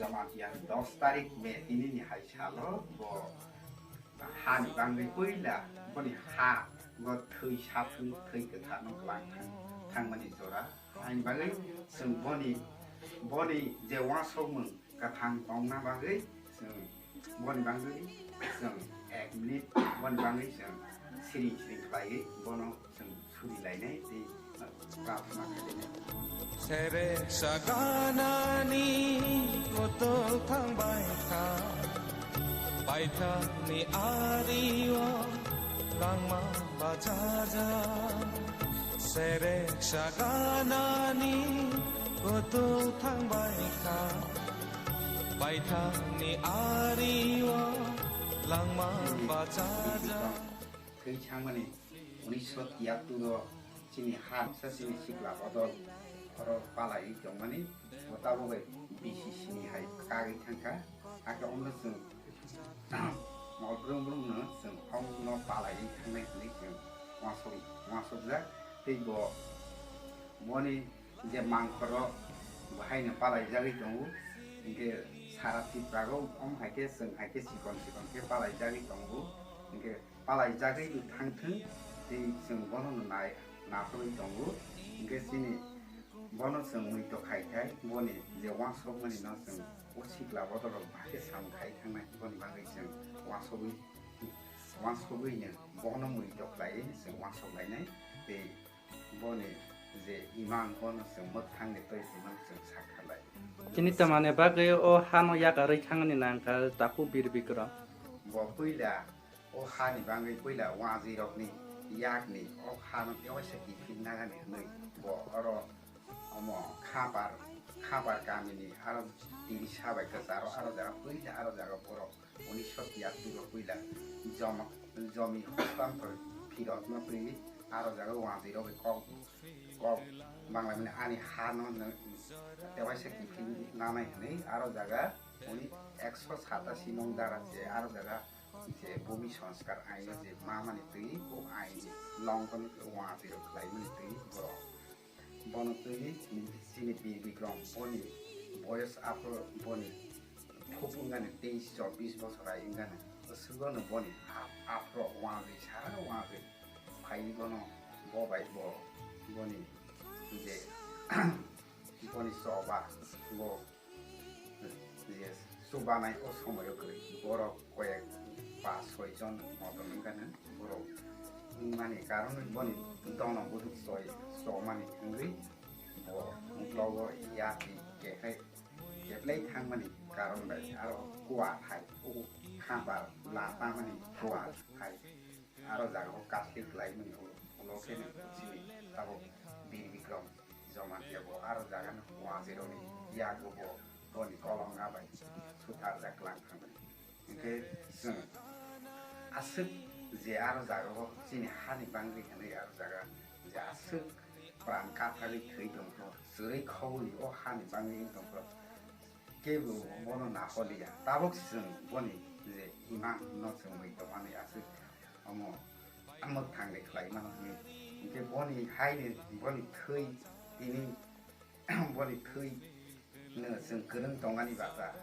Jamatia 10 tarik Mei ini hai salo bo han bangai poila boni ha bo thui saphu thui ke tha no klang thang mani jora han bangai sung boni je wa so mung ka thang tong na bangai sung boni bangai sung 1 minute boni bangai sung siri khlai bono sung suri lai nai ti प्रार्थना करेंगे सेरे सगानानी कोतो थांबाय खा बायथा नि आरियो लांमा बाजाजा सेरे सगानानी कोतो थांबाय खा बायथा नि आरियो लांमा बाजाजा 그 장면이 1973년 sini han sa sini sikla bodol oro palai jongmani otabobe BISI sini hai kagi thangka aka onno sung mol brung no sung ong no palai thangnai ni sung waso ja teibo moni je mangkhoro bahai na palai jagi tongu inge sara Triprago om haike sung haike sikon ke palai jagi tongu inge palai jagi thangthung tei sung bono nai 나서는 정부 이것이 bonus은 우리 또 가이타이 뭐니 이제 왕소문이 나서 오식라 보도록 많이 삼 가이타나 이번 방에서 왕소문이 bonus 우리 또 가이 왕소문이 그 뭐니 이제 이만 bonus 못한 게 또 있으면 좀 사칼라이 진짜 만에 바게 오 하노 야가를 창은이 난가 따고 비르비그라 뭐 뿌이라 오 하니 방에 뿌이라 와지럭니 약니 오 하는 요새기 빛나가네 너희 뭐 어러 어머 카발 까미니 알아 디리 샤바이 가사로 알아다가 뿌이다 알아다가 보러 오니 셔티 약두로 뿌이다 점이 호스탄풀 필요하면 뿌이 알아다가 와지럭이 꼭 방라면 아니 하는 요새기 빛나네 알아다가 오니 엑소 사다 시농다라지 알아다가 이제 몸이 संस्कार आएगा जे मामाने तई ओ आएगी लॉन्ग पनि वहाँतिर खलाई पनि तई बन तई सिने बिरबिक्रम पनि बयस आफ्नो पनि ठोकुङ्गाने 23-24 वर्ष आइङ्गाने सुगन पनि आफ्नो वहाँ चाहिँ सारा वहाँ चाहिँ फाइल गर्न बबाइ पनि जे पनि सभा गो यस सुबानाय ओ समय गई बर कयक 5-6জন মতন এখানে বড় মানে কারণ বনি দন বুদুক সয় মানে থংরি ব মুক্লগ ইয়াতি কেখাই কেপ্লাই থাং মানে কারণ বাই আর কুয়া থাই ও খাবা লাতা মানে কুয়া থাই আর জাগো কাস্টিক লাই মানে ওলোকেনে সিনি তাবো বীরবিক্রম জমাতিয়া ব আর জাগান কুয়া জেরনি ইয়াগো ব বনি কলঙ্গা বাই সুতার জাকলাং থাংরি 이게 아슥 이제 아로자고 지니 하니 방리 하는 아로자가 이제 아슥 프랑 카타리 트이동도 쓰리 커리 오 하니 방리 동도 게부 뭐는 나홀이야 따복슨 뭐니 이제 이만 넣었으면 뭐 많이 아슥 어머 아무 당내 클라이만 이게 뭐니 하이니 뭐니 트이 이니 뭐니 트이 너슨 그런 동안이 봤다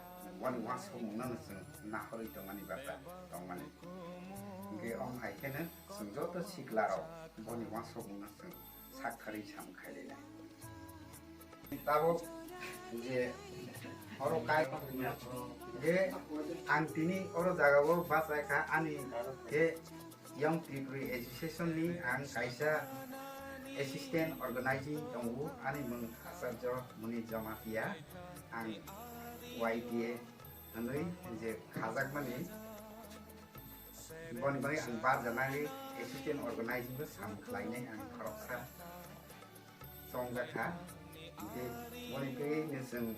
원이 와서 먹는 것은 나홀이 동안이 봤다 동안이 이게 엄하이케는 승조도 시글라로 원이 와서 먹는 것은 사카리 참 가리네 따로 이제 어로 가이거든요 이게 안티니 어로 자가고 바사카 아니 게 영 트리프리 에듀케이션리 안 가이사 assistant organizing 정부 아니 문 하사저 문이 저마티아 안 YTA nanti je khajak mani boni bani ang bar janai assistant organizing ko sam khlainai ang kharoksa songga kha je boni pe ne sung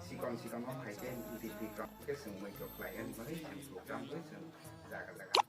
sikon om haike di program ke sung mai ko khlaian bani program ko sung jaga